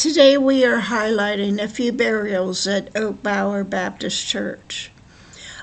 Today we are highlighting a few burials at Oak Bower Baptist Church.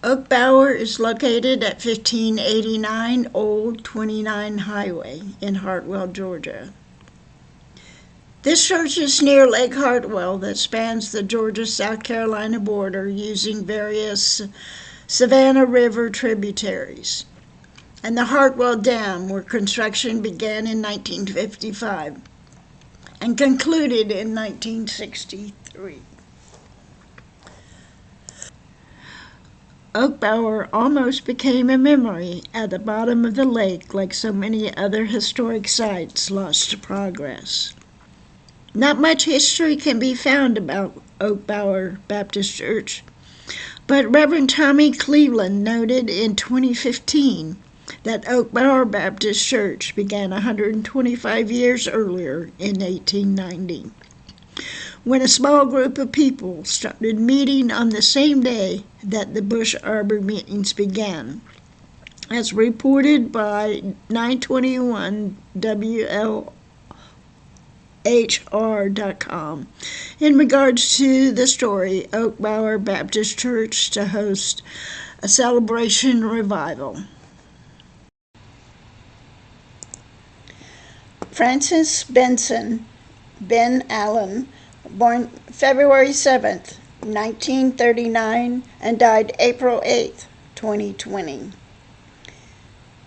Oak Bower is located at 1589 Old 29 Highway in Hartwell, Georgia. This church is near Lake Hartwell that spans the Georgia-South Carolina border using various Savannah River tributaries, and the Hartwell Dam, where construction began in 1955 and concluded in 1963. Oak Bower almost became a memory at the bottom of the lake, like so many other historic sites lost to progress. Not much history can be found about Oak Bower Baptist Church, but Reverend Tommy Cleveland noted in 2015 that Oak Bower Baptist Church began 125 years earlier in 1890, when a small group of people started meeting on the same day that the Bush Arbor meetings began, as reported by 921WLHR.com in regards to the story Oak Bower Baptist Church to host a celebration revival. Francis Benson Ben Allen, born February 7th, 1939, and died April 8th, 2020.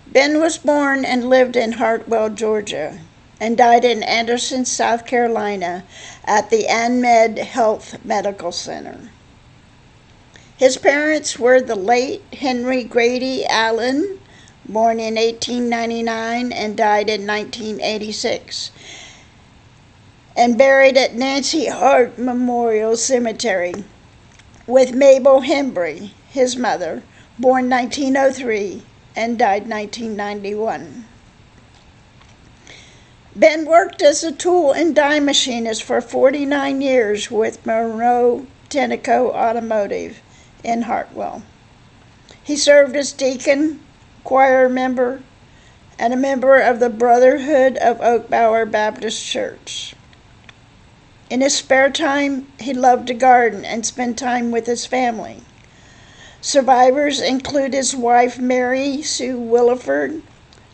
Ben was born and lived in Hartwell, Georgia, and died in Anderson, South Carolina, at the AnMed Health Medical Center. His parents were the late Henry Grady Allen, born in 1899 and died in 1986, and buried at Nancy Hart Memorial Cemetery, with Mabel Hembry, his mother, born 1903 and died 1991. Ben worked as a tool and die machinist for 49 years with Monroe Tenneco Automotive in Hartwell. He served as deacon, choir member, and a member of the Brotherhood of Oak Bower Baptist Church. In his spare time, he loved to garden and spend time with his family. Survivors include his wife, Mary Sue Williford.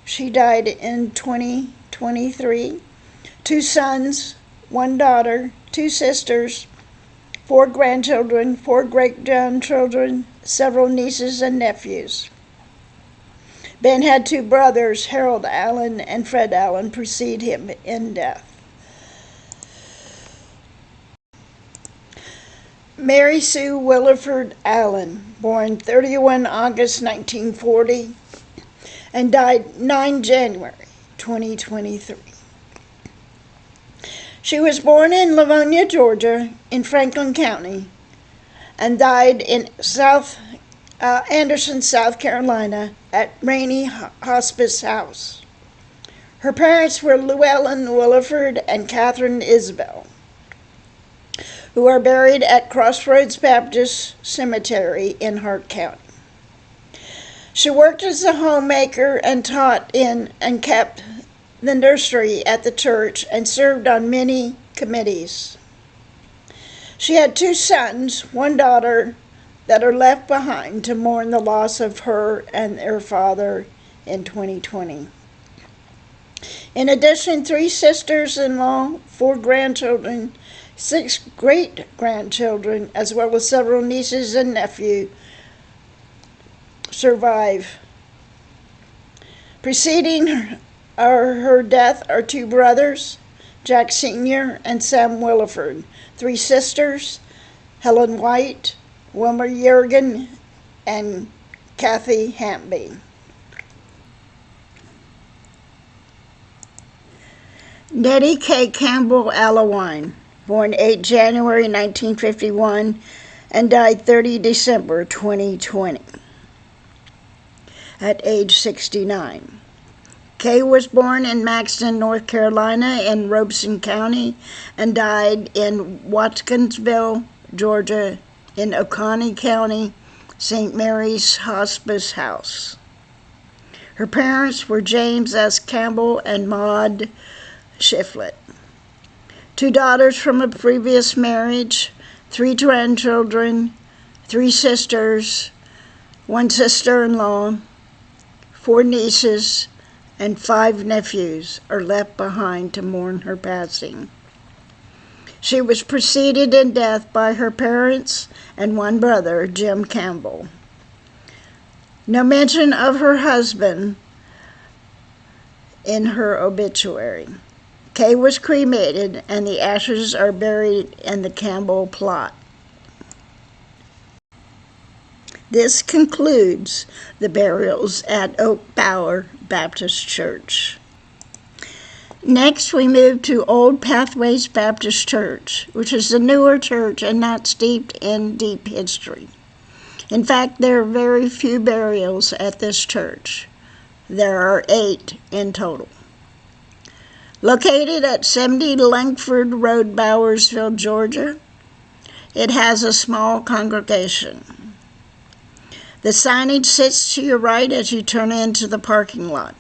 She died in 2023. 2 sons, 1 daughter, 2 sisters, 4 grandchildren, 4 great-grandchildren, several nieces and nephews. Ben had 2 brothers, Harold Allen and Fred Allen, precede him in death. Mary Sue Williford Allen, born 31 August 1940 and died 9 January 2023. She was born in Livonia, Georgia, in Franklin County, and died in Anderson, South Carolina, at Rainey Hospice House. Her parents were Llewellyn Williford and Catherine Isabel, who are buried at Crossroads Baptist Cemetery in Hart County. She worked as a homemaker and taught in and kept the nursery at the church and served on many committees. She had 2 sons, 1 daughter, that are left behind to mourn the loss of her and their father in 2020. In addition, 3 sisters-in-law, 4 grandchildren, 6 great-grandchildren, as well as several nieces and nephews survive. Preceding her death are 2 brothers, Jack Sr. and Sam Williford, 3 sisters, Helen White, Wilmer Yergin, and Kathy Hampby. Nettie K. Campbell Allewine, born 8 January 1951 and died 30 December 2020 at age 69. Kay was born in Maxton, North Carolina in Robeson County and died in Watkinsville, Georgia in Oconee County, St. Mary's Hospice House. Her parents were James S. Campbell and Maud Shiflett. 2 daughters from a previous marriage, 3 grandchildren, 3 sisters, 1 sister-in-law, 4 nieces, and 5 nephews are left behind to mourn her passing. She was preceded in death by her parents and 1 brother, Jim Campbell. No mention of her husband in her obituary. Kay was cremated, and the ashes are buried in the Campbell plot. This concludes the burials at Oak Bower Baptist Church. Next, we move to Old Pathways Baptist Church, which is a newer church and not steeped in deep history. In fact, there are very few burials at this church. There are 8 in total. Located at 70 Langford Road, Bowersville, Georgia, it has a small congregation. The signage sits to your right as you turn into the parking lot.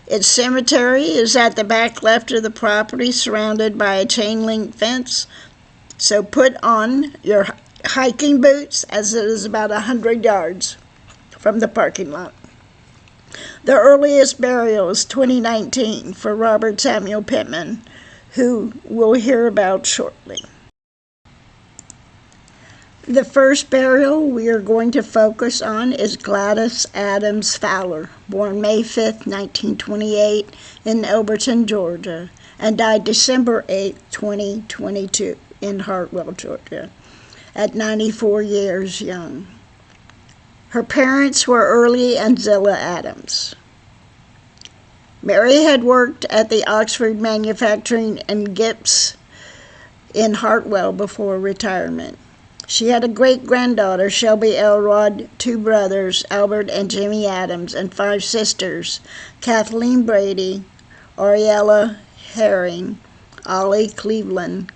Its cemetery is at the back left of the property, surrounded by a chain-link fence, so put on your hiking boots, as it is about 100 yards from the parking lot. The earliest burial is 2019 for Robert Samuel Pittman, who we'll hear about shortly. The first burial we are going to focus on is Gladys Adams Fowler, born May 5, 1928 in Elberton, Georgia, and died December 8, 2022 in Hartwell, Georgia, at 94 years young. Her parents were Early and Zilla Adams. Mary had worked at the Oxford Manufacturing and Gips in Hartwell before retirement. She had a great-granddaughter, Shelby Elrod, 2 brothers, Albert and Jimmy Adams, and 5 sisters, Kathleen Brady, Ariella Herring, Ollie Cleveland,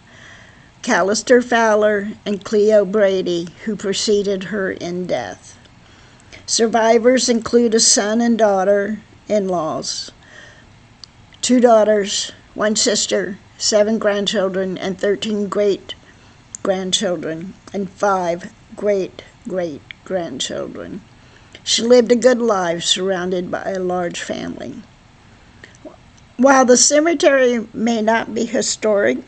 Callister Fowler, and Cleo Brady, who preceded her in death. Survivors include a son and daughter-in-laws, 2 daughters, 1 sister, 7 grandchildren, and 13 great-grandchildren, and 5 great-great-grandchildren. She lived a good life surrounded by a large family. While the cemetery may not be historic,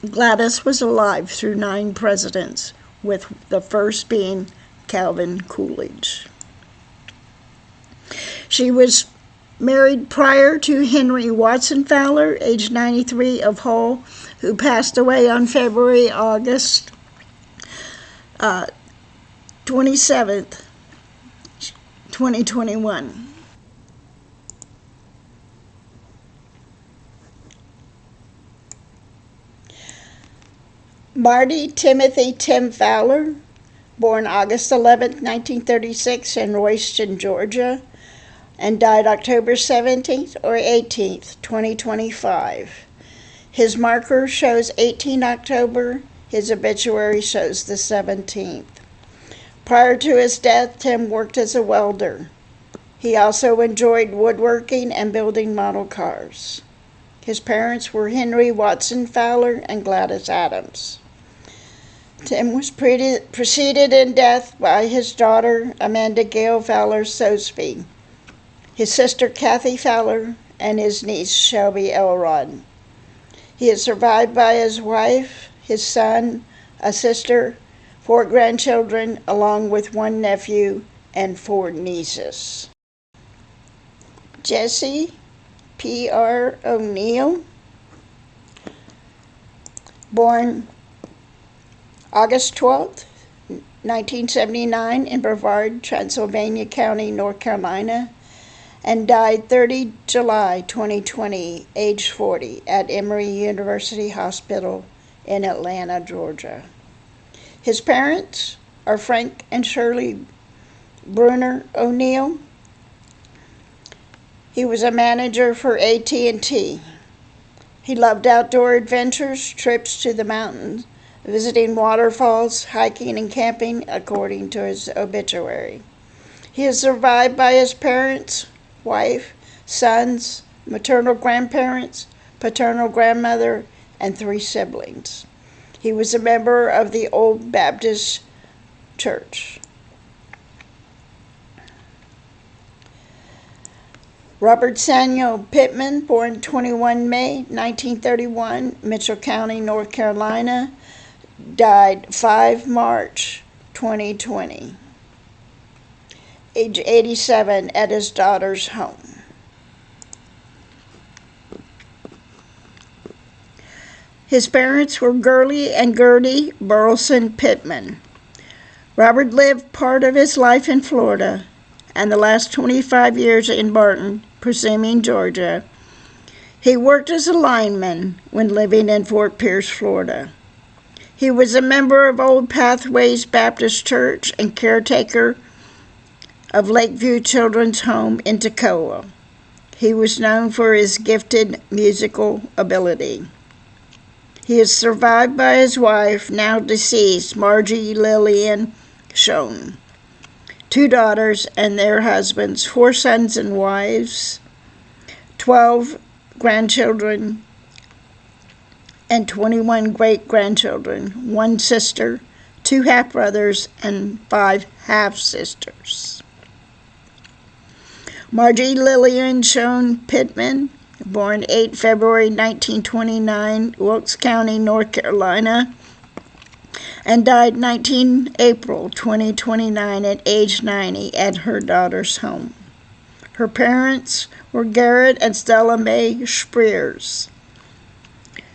Gladys was alive through 9 presidents, with the first being Calvin Coolidge. She was married prior to Henry Watson Fowler, age 93, of Hull, who passed away on August 27th, 2021. Marty Timothy Tim Fowler, born August 11, 1936 in Royston, Georgia, and died October 17th or 18th, 2025. His marker shows 18 October. His obituary shows the 17th. Prior to his death, Tim worked as a welder. He also enjoyed woodworking and building model cars. His parents were Henry Watson Fowler and Gladys Adams. Tim was preceded in death by his daughter, Amanda Gale Fowler Sosby, his sister, Kathy Fowler, and his niece, Shelby Elrod. He is survived by his wife, his son, a sister, 4 grandchildren, along with 1 nephew and 4 nieces. Jesse P.R. O'Neill, born August 12th, 1979 in Brevard, Transylvania County, North Carolina, and died 30 July 2020, age 40, at Emory University Hospital in Atlanta, Georgia. His parents are Frank and Shirley Brunner O'Neill. He was a manager for AT&T. He loved outdoor adventures, trips to the mountains, visiting waterfalls, hiking, and camping, according to his obituary. He is survived by his parents, wife, sons, maternal grandparents, paternal grandmother, and 3 siblings. He was a member of the Old Baptist Church. Robert Samuel Pittman, born 21 May 1931, Mitchell County, North Carolina, died 5 March 2020, age 87, at his daughter's home. His parents were Gurley and Gertie Burleson Pittman. Robert lived part of his life in Florida and the last 25 years in Barton, Persimmon, Georgia. He worked as a lineman when living in Fort Pierce, Florida. He was a member of Old Pathways Baptist Church and caretaker of Lakeview Children's Home in Toccoa. He was known for his gifted musical ability. He is survived by his wife, now deceased, Margie Lillian Schoen, 2 daughters and their husbands, 4 sons and wives, 12 grandchildren, and 21 great-grandchildren, 1 sister, 2 half-brothers, and 5 half-sisters. Margie Lillian Schoen Pittman, born 8 February 1929, Wilkes County, North Carolina, and died 19 April 2029 at age 90 at her daughter's home. Her parents were Garrett and Stella Mae Spreers.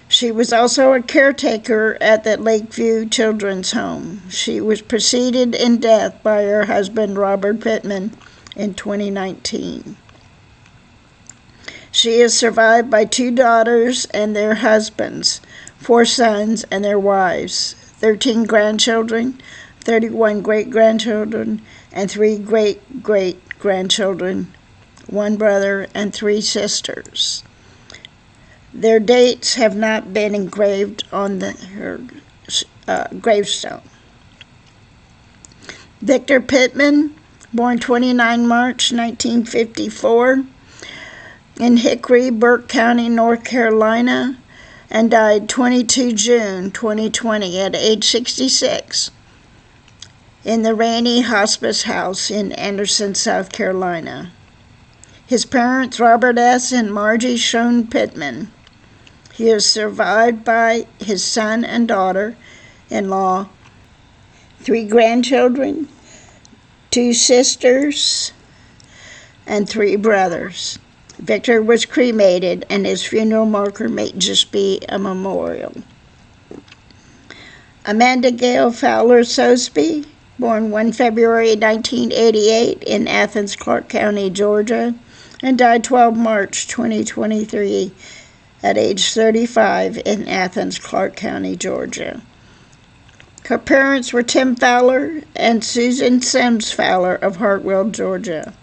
She was also a caretaker at the Lakeview Children's Home. She was preceded in death by her husband, Robert Pittman, in 2019. She is survived by 2 daughters and their husbands, 4 sons and their wives, 13 grandchildren, 31 great-grandchildren, and 3 great-great-grandchildren, 1 brother, and 3 sisters. Their dates have not been engraved on her gravestone. Victor Pittman, born 29 March 1954, in Hickory, Burke County, North Carolina, and died 22 June 2020 at age 66 in the Rainey Hospice House in Anderson, South Carolina. His parents, Robert S. and Margie Schoen Pittman. He is survived by his son and daughter-in-law, 3 grandchildren, 2 sisters, and 3 brothers. Victor was cremated, and his funeral marker may just be a memorial. Amanda Gail Fowler Sosby, born 1 February 1988 in Athens, Clarke County, Georgia, and died 12 March 2023 at age 35 in Athens, Clarke County, Georgia. Her parents were Tim Fowler and Susan Sims Fowler of Hartwell, Georgia.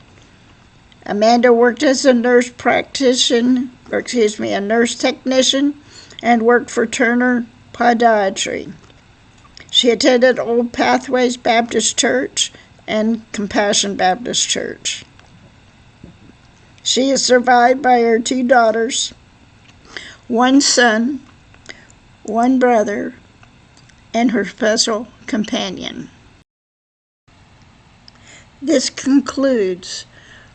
Amanda worked as a nurse technician, and worked for Turner Podiatry. She attended Old Pathways Baptist Church and Compassion Baptist Church. She is survived by her 2 daughters, 1 son, 1 brother, and her special companion. This concludes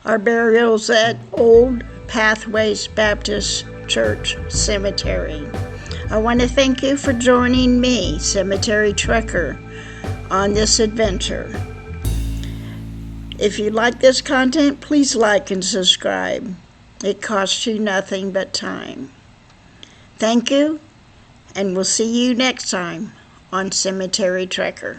our burials at Old Pathways Baptist Church Cemetery. I want to thank you for joining me, Cemetery Trekker, on this adventure. If you like this content, please like and subscribe. It costs you nothing but time. Thank you, and we'll see you next time on Cemetery Trekker.